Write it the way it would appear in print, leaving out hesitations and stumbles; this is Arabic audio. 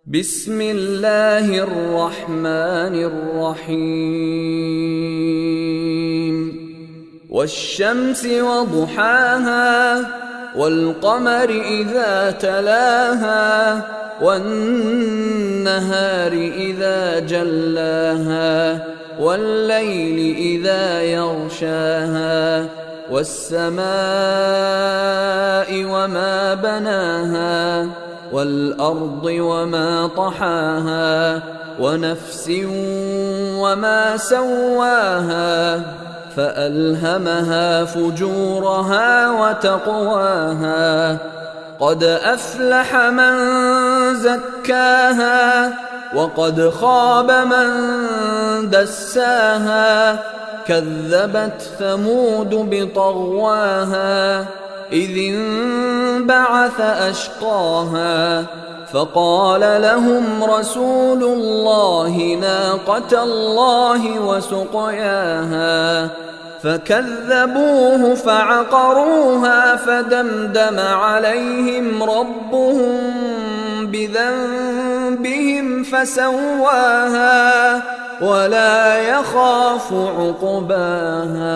بسم الله الرحمن الرحيم والشمس وضحاها والقمر إذا تلاها والنهار إذا جلاها والليل إذا يغشاها والسماء وما بناها والأرض وما طحاها ونفس وما سواها فألهمها فجورها وتقواها قد أفلح من زكاها وقد خاب من دساها كذبت ثمود بطغواها إذ انبعث أشقاها فقال لهم رسول الله ناقة الله وسقياها فكذبوه فعقروها فدمدم عليهم ربهم بذنبهم فسواها ولا يخاف عقباها